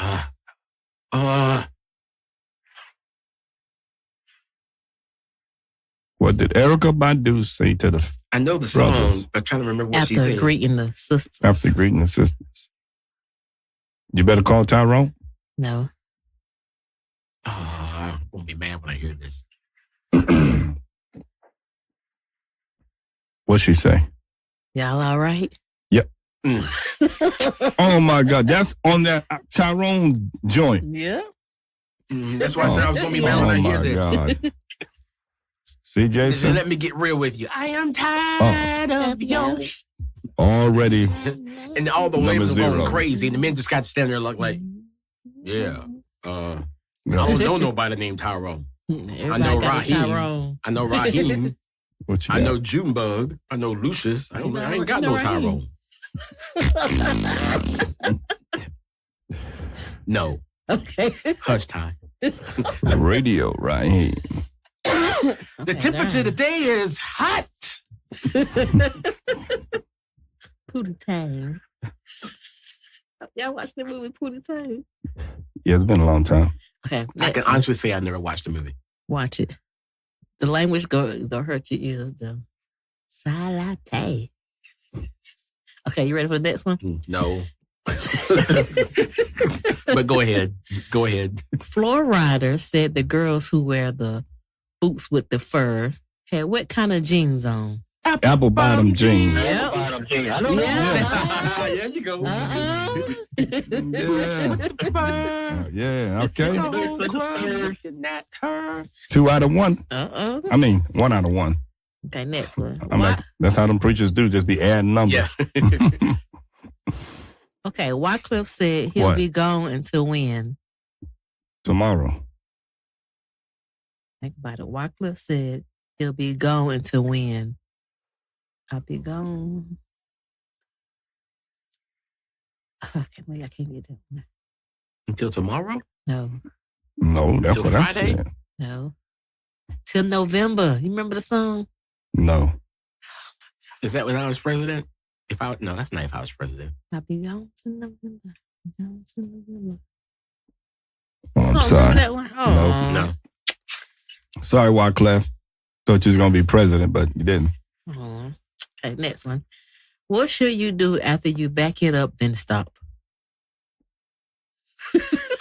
What did Erykah Badu say to the I know the brothers song, but I'm trying to remember what she After said. greeting the sisters. after greeting the sisters? You better call Tyrone. No. Oh, I'm going to be mad when I hear this. What'd she say? Y'all all right? Oh my God, that's on that Tyrone joint. Yeah. That's why I said I was going to be mad when I hear this. God. See, Just Jason? let me get real with you. I am tired of your... Already. And all the Number ladies are going 0. crazy. And the men just got to stand there like, yeah. I don't know nobody named Tyrone. Everybody know got a Raheem. Tyrone. I know Raheem. What you I got? know Junebug. I know Lucius. I ain't got no Tyrone. No. Okay. Hush time. Radio, right? The temperature today is hot. Pootie Tang. Y'all watched the movie Pootie Tang? Yeah, it's been a long time. Okay. I can Next one. honestly say I never watched the movie. Watch it. The language go hurt your ears though. Salate. Okay, you ready for the next one? No. But go ahead. Go ahead. Floor Rider said the girls who wear the boots with the fur had what kind of jeans on? Apple bottom jeans. Yep. Bottom jeans. I know that. There you go. Yeah, okay. The whole club looking at her. 2 out of 1. Uh-oh. I mean, 1 out of 1. Okay, next one. I'm like, that's how them preachers do, just be adding numbers. Yeah. Okay, Wycliffe said he'll What? be gone until when? Tomorrow. Think about it. Wycliffe said he'll be gone until when? I'll be gone. Oh, I can't get that one. Until tomorrow? No, No, that's Till what Friday? I said. no. Till November. You remember the song? No. Is that when I was president? No, that's not if I was president. I'll be gone till November. Gone till November. Oh, I'm Remember sorry. that one? Oh. No. Sorry, Wyclef. Thought you was going to be president, but you didn't. Oh. Okay, next one. What should you do after you back it up, then stop?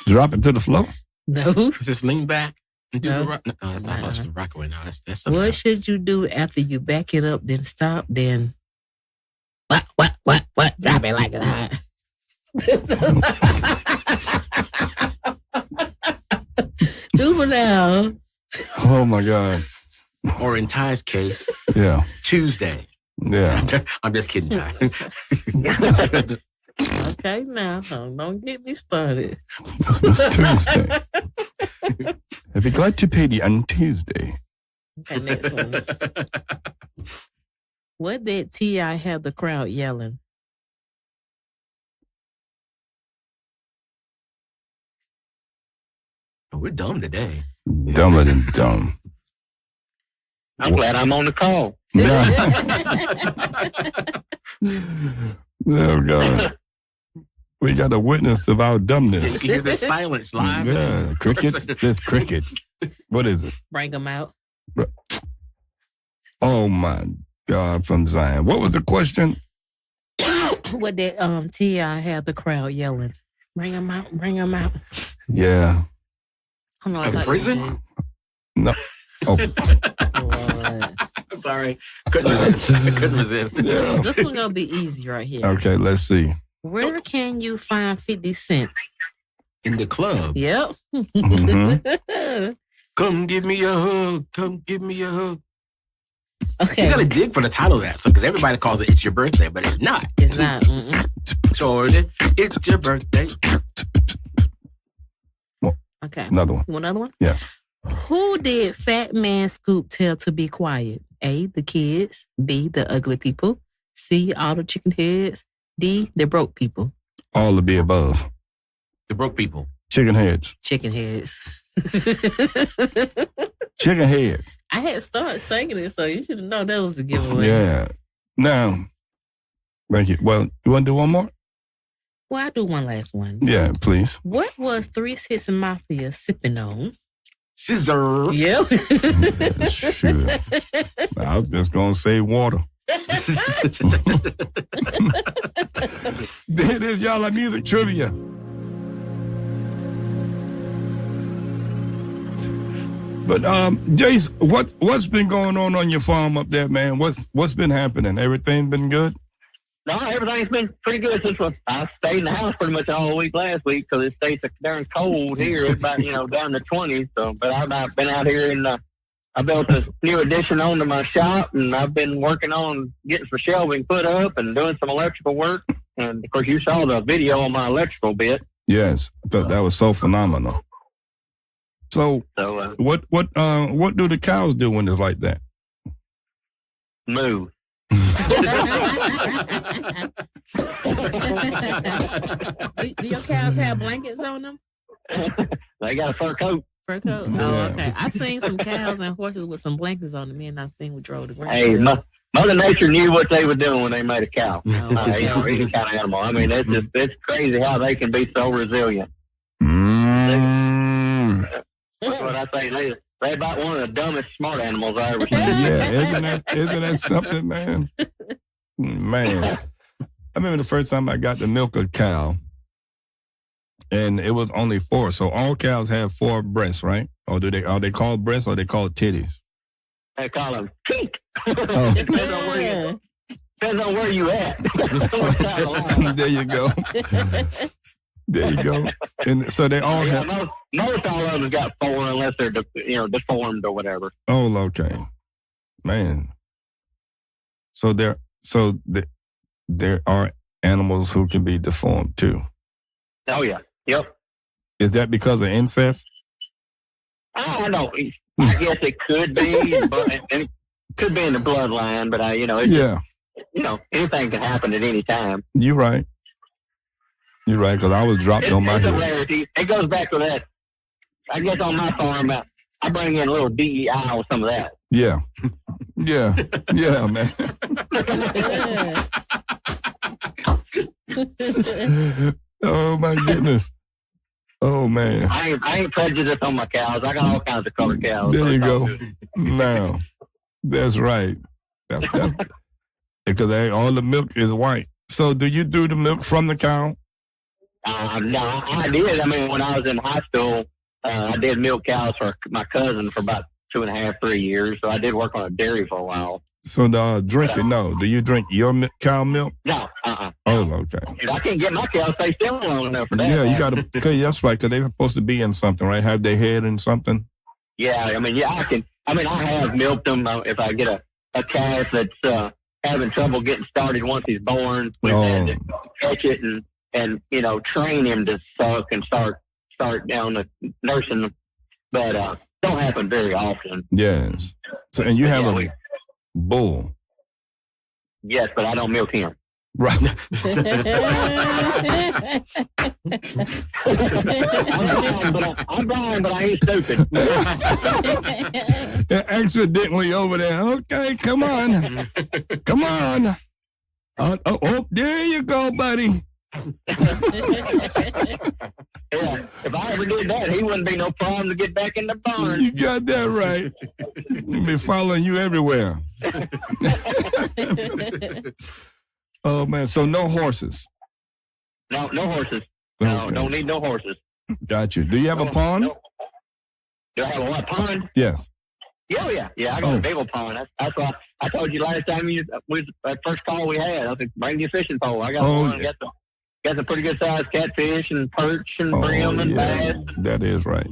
Drop it to the floor. No. Is this lean back? And do No. the rock? No, that's not Uh-uh. the rock away. No, that's something What else. should you do after you back it up, then stop, then what? Drop it like that. Juvenile. Oh, my God. Or in Ty's case, Yeah. Tuesday. Yeah. I'm just kidding, Ty. Okay, now don't get me started. It's Tuesday. I'd be glad to pay you on Tuesday. Okay, next one. What did T.I. have the crowd yelling? We're dumb today. Dumber than dumb. I'm glad I'm on the call. Oh, God. We got a witness of our You dumbness. can hear the silence live. Yeah, crickets. Just crickets. What is it? Bring them out. Oh, my God, from Zion. What was the question? What did T.I. have the crowd yelling? Bring them out. Bring them out. Yeah. I know. Of the prison? No. Oh, Lord. I'm sorry. Couldn't resist. I couldn't resist. This one gonna be easy right here. okay, let's see. Where can you find 50 Cent? In the club. Yep. Mhm. Come give me a hug. Come give me a hug. Okay. You gotta dig for the title of that, so because everybody calls it "It's Your Birthday," but it's not. It's not. Mm-mm. Jordan, it's your birthday. Okay. Another one. You want another one? Yes. Who did Fat Man Scoop tell to be quiet? A, the kids. B, the ugly people. C, all the chicken heads. D, the broke people. All of the above. The broke people. Chicken heads. Chicken heads. Chicken head. I had started singing it, so you should have known that was the giveaway. Yeah. Now, thank you. Well, you want to do one more? Well, I'll do one last one. Yeah, please. What was 3 6 Mafia sipping on? Scissor. Yep. Shoot. I was just gonna say water. There it is, y'all. Our music trivia. But Jace, what's been going on your farm up there, man? What's been happening? Everything been good? No, everything's been pretty good since I stayed in the house pretty much all week last week because it stays so darn cold here. It's about down in the 20s. So, but I've been out here and I built a new addition onto my shop, and I've been working on getting some shelving put up and doing some electrical work. And of course, you saw the video on my electrical bit. Yes, I thought that was so phenomenal. So what do the cows do when it's like that? Move. Do your cows have blankets on them? They got a fur coat. Fur coat? Oh, okay. I seen some cows and horses with some blankets on them, and I seen we drove the ground. Hey, Mother Nature knew what they were doing when they made a cow. Oh, Any kind of animal. I mean, it's crazy how they can be so resilient. That's what I say. They about one of the dumbest smart animals I ever seen. Yeah, isn't that something, man? Man, I remember the first time I got to milk a cow, and it was only 4. So all cows have 4 breasts, right? Or are they called breasts or they called titties? They call them teat. Oh. Depends on where you at. There you go. There you go. And so they all have. Most all of them got 4 unless they're deformed or whatever. Oh, okay, man. So there are animals who can be deformed too. Oh yeah, yep. Is that because of incest? I don't know. I guess it could be, but it could be in the bloodline. But anything can happen at any time. You're right. You're right, because I was dropped on my head. It goes back to that. I guess on my farm, I bring in a little DEI with some of that. Yeah. Yeah, man. Oh, my goodness. Oh, man. I ain't prejudiced on my cows. I got all kinds of colored cows. There you go. Now, that's right. That's because all the milk is white. So do you do the milk from the cow? No, I did. I mean, when I was in high school, I did milk cows for my cousin for about 2.5, 3 years. So I did work on a dairy for a while. So no. Do you drink your cow milk? No, Oh, okay. Dude, I can't get my cows stay still long enough for that. Yeah, you got to. That's right, because they're supposed to be in something, right? Have their head in something. Yeah, I can. I mean, I have milked them. If I get a calf that's having trouble getting started once he's born, we had to catch it and train him to suck and start down the nursing them. But don't happen very often. Yes. So, and you have a bull. Yes, but I don't milk him. Right. I'm blind, but I ain't stupid. Accidentally over there. Okay, come on. Come on. Oh, there you go, buddy. Yeah, if I ever did that, he wouldn't be no problem to get back in the barn. You got that right. He'll be following you everywhere. Oh, man. So no horses? No horses. No, Okay. don't need no horses. Got you. Do you have a pond? No. Do I have a what, pond? Yes. Yeah. I got a big old pond. That's why I told you last time that first call we had. I think bring your fishing pole. I got one. Yeah. Got some pretty good sized catfish and perch and brim and bass. That is right.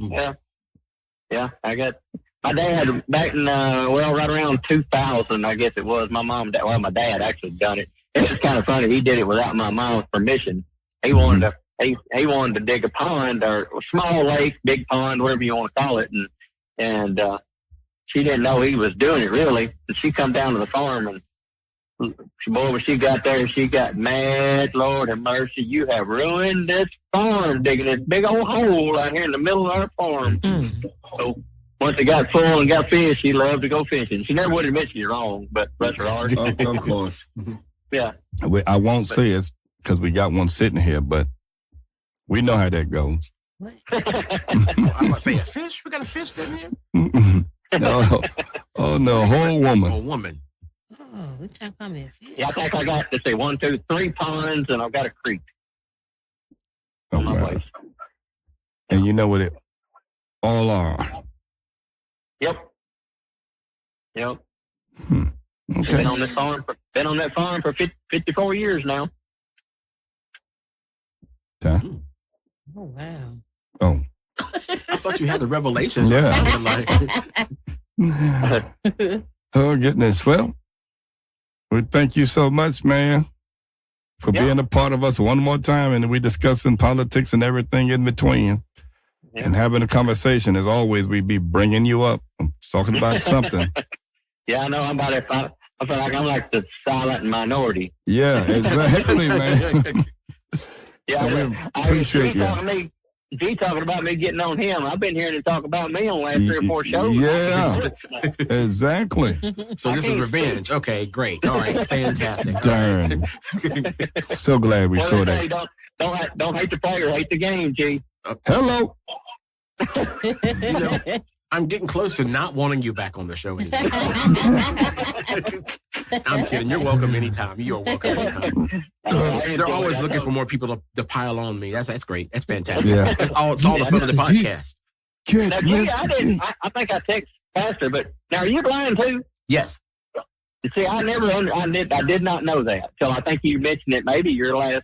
Yeah. I got my dad back in right around 2000. I guess it was my dad actually done it. It's kind of funny. He did it without my mom's permission. He wanted to dig a pond or a small lake, big pond, whatever you want to call it, and she didn't know he was doing it really. And she come down to the farm and when she got there, she got mad. Lord have mercy, you have ruined this farm, digging this big old hole out here in the middle of our farm. So once it got full and got fish, she loved to go fishing. She never would admit she's wrong, but bless her heart. Of course. Yeah. I won't say it's because we got one sitting here, but we know how that goes. What? I'm about to say a fish. We got a fish in here. No. Oh no, whole woman. A woman. Oh, we trying to call me a fish. Yeah, I think I got, let's say, 1, 2, 3 ponds, and I've got a creek Oh on my wow. place. And you know what it all are. Yep. Yep. Okay. Been on that farm for 54 years now. Huh? Oh, wow. Oh. I thought you had the revelation. Yeah. Like, Oh goodness. Well, we thank you so much, man, for Yeah. being a part of us one more time, and we discussing politics and everything in between, Yeah. and having a conversation. As always, we be bringing you up, talking about something. Yeah, I know. I feel like I'm like the silent minority. Yeah, exactly, man. Yeah, And we appreciate you. G talking about me getting on him. I've been hearing him talk about me on the last 3 or 4 shows. Yeah, exactly. so this is revenge. Okay, great. All right, fantastic. Darn. So glad we Well, saw they say, that. don't hate the player, hate the game, G. Hello. You know, I'm getting close to not wanting you back on the show anymore. I'm kidding. You're welcome anytime. You're welcome anytime. They're always looking for more people to pile on me. That's great. That's fantastic. Yeah. It's all the fun of the Mr. G. podcast. Good, Now, G, Mr. G. I think I text Pastor, but now are you blind too? Yes. You see, I did not know that till I think you mentioned it. Maybe your last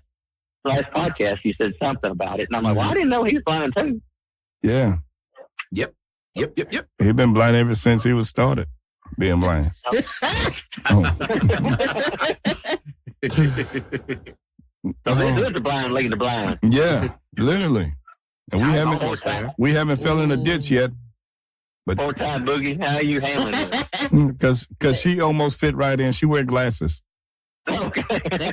podcast, you said something about it, and I'm like, well, I didn't know he was blind too. Yeah, Yep. he been blind ever since he was started being blind. Oh. So this is the blind leading the blind. Yeah, literally. And Almost there. we haven't fell in a ditch yet, Four-time boogie, how are you handling it? because she almost fit right in. She wear glasses. Okay.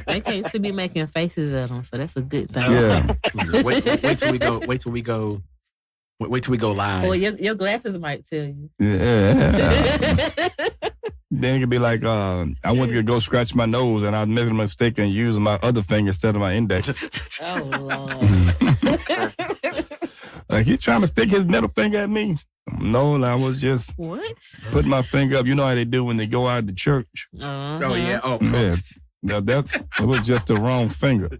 They can't see me making faces at them, so that's a good thing. Yeah, Wait till we go. Wait till we go. Wait till we go live. Well, your glasses might tell you. yeah. Then it could be like, I went to go scratch my nose, and I made a mistake and used my other finger instead of my index. Oh, Lord. Like, he trying to stick his middle finger at me. No, I was just What? putting my finger up. You know how they do when they go out to church. Uh-huh. Oh yeah. Oh. Yeah. Now it was just the wrong finger.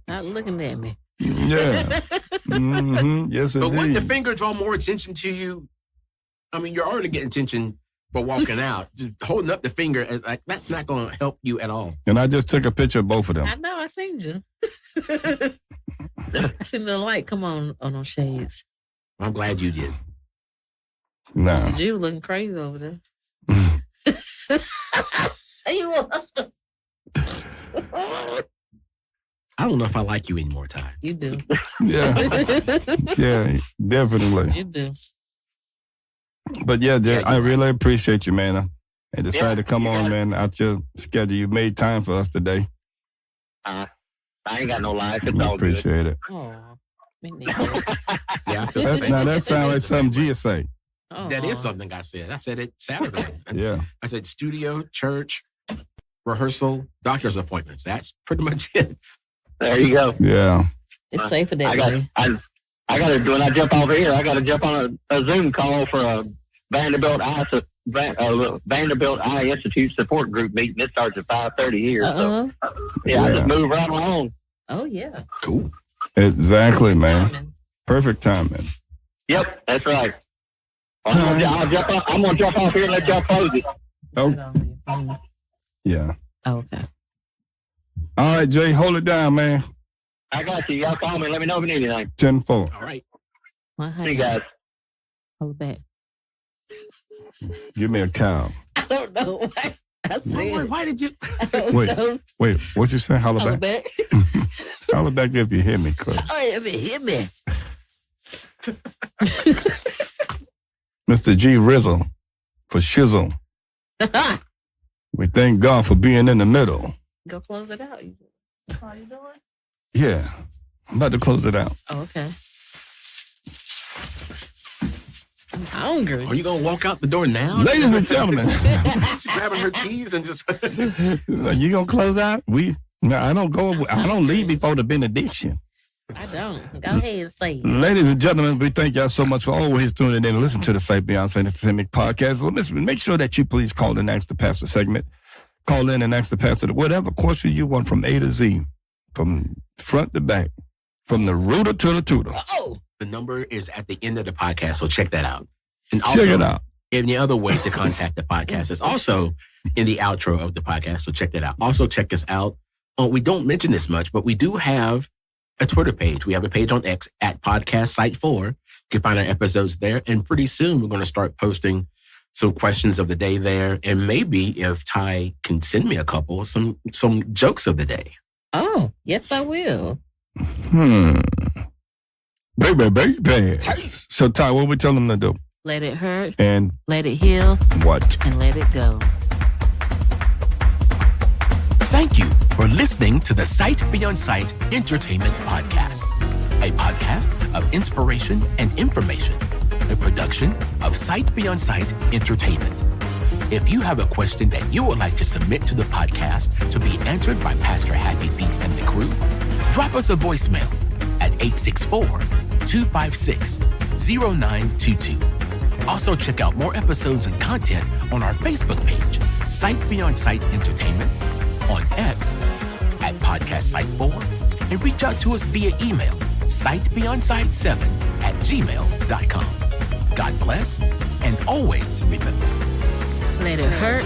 Not looking at me. Yeah. Yes, But wouldn't the indeed. finger draw more attention to you? I mean, you're already getting attention for walking out. Just holding up the finger, like that's not going to help you at all. And I just took a picture of both of them. I know, I seen you. I seen the light come on those shades. I'm glad you did. Nah. Mr. G was looking crazy over there. You was. I don't know if I like you anymore, Ty. You do. Yeah. Yeah, definitely. You do. But yeah, Jay, Yeah, I you're really appreciate you, man. And decided to come Yeah. on, man, out your schedule. You made time for us today. I ain't got no life. It's I all good. appreciate it. Oh, me neither. Yeah, I feel the same. Now that sounds like something Gia say. Oh, That is something I said. I said it Saturday. Yeah. I said studio, church, rehearsal, doctor's appointments. That's pretty much it. There you go. Yeah. It's safer that way. I got to, when I jump over here, I got to jump on a Zoom call for a Vanderbilt Eye Institute support group meeting. It starts at 5:30 here. So, Yeah. I just move right along. Oh, yeah. Cool. Exactly, man. Timing. Perfect timing. Yep, that's right. I'm gonna jump off here and let y'all close it. Oh, yeah. Oh, okay. All right, Jay, hold it down, man. I got you. Y'all call me. Let me know if you need anything. 10-4. All right. Well, See you guys. Hold back. Give me a cow. I don't know why I said. Why did you? I don't Wait. know. Wait, what you say? Holler Hold back. back. Holler back if you hear me, cuz. Oh, yeah, hit me. Mr. G Rizzle for Shizzle. We thank God for being in the middle. Go close it out. How are you doing? Yeah. I'm about to close it out. Oh, okay. I'm hungry. Are you gonna walk out the door now? Ladies and gentlemen. She's grabbing her keys and just. You gonna close out? I don't leave before the benediction. I don't. Go ahead and say it. Ladies and gentlemen, we thank y'all so much for always tuning in and listening to the Sight Beyond Sight Entertainment podcast. So listen, make sure that you please call in and ask the pastor segment. Call in and ask the pastor whatever question you want from A to Z, from front to back, from the rooter to the tutor. Oh, The number is at the end of the podcast, so check that out. And also, Check it out. any other way to contact the podcast is also in the outro of the podcast, so check that out. Also, check us out. We don't mention this much, but we do have a Twitter page. We have a page on X at Podcast Site 4. You can find our episodes there. And pretty soon we're going to start posting some questions of the day there. And maybe if Ty can send me a couple, some jokes of the day. oh, yes, I will. Baby. So, Ty, what we tell them to do? Let it hurt, And let it heal, what? and let it go. Thank you for listening to the Sight Beyond Sight Entertainment Podcast, a podcast of inspiration and information, a production of Sight Beyond Sight Entertainment. If you have a question that you would like to submit to the podcast to be answered by Pastor Happy Feet and the crew, drop us a voicemail at 864-256-0922. Also, check out more episodes and content on our Facebook page, Sight Beyond Sight Entertainment, on X at Podcast Site 4, and reach out to us via email, sightbeyondsight7@gmail.com. God bless, and always remember, Let it hurt,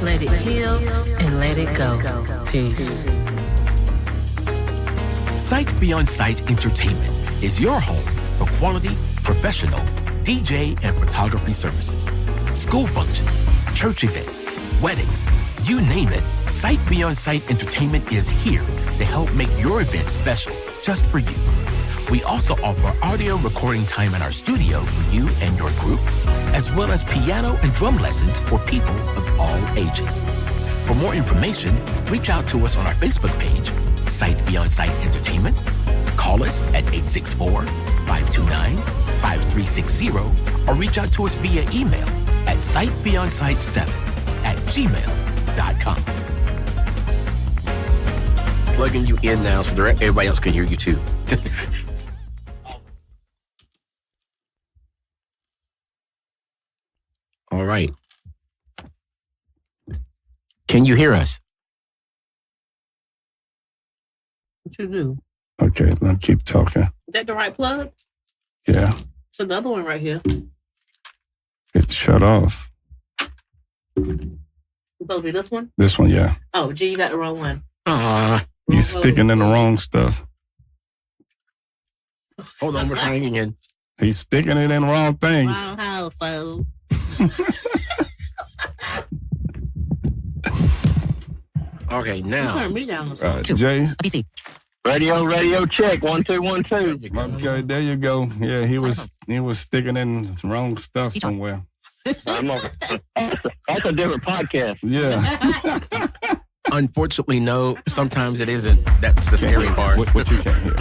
let it heal, and let it go. Peace. Sight Beyond Sight Entertainment is your home for quality, professional DJ and photography services, school functions, church events, weddings, you name it. Sight Beyond Sight Entertainment is here to help make your event special just for you. We also offer audio recording time in our studio for you and your group, as well as piano and drum lessons for people of all ages. For more information, reach out to us on our Facebook page, Sight Beyond Sight Entertainment. Call us at 864-529-5360 or reach out to us via email at sightbeyondsight7@gmail.com. Plugging you in now so everybody else can hear you too. All right. Can you hear us? What you do? Okay, let's keep talking. Is that the right plug? Yeah, It's another one right here. it's shut off. Supposed to be this one? This one, yeah. Oh, gee, you got the wrong one. He's sticking in the wrong stuff. Hold on, we're trying again. He's sticking it in the wrong things. Wrong hole, fool. Okay, now. Turn me down or something. Jay? Radio, check. 1, 2, 1, 2. Okay, there you go. Yeah, he was sticking in the wrong stuff somewhere. That's a different podcast. Yeah. Unfortunately, no. Sometimes it isn't. That's the scary part. What you can't hear.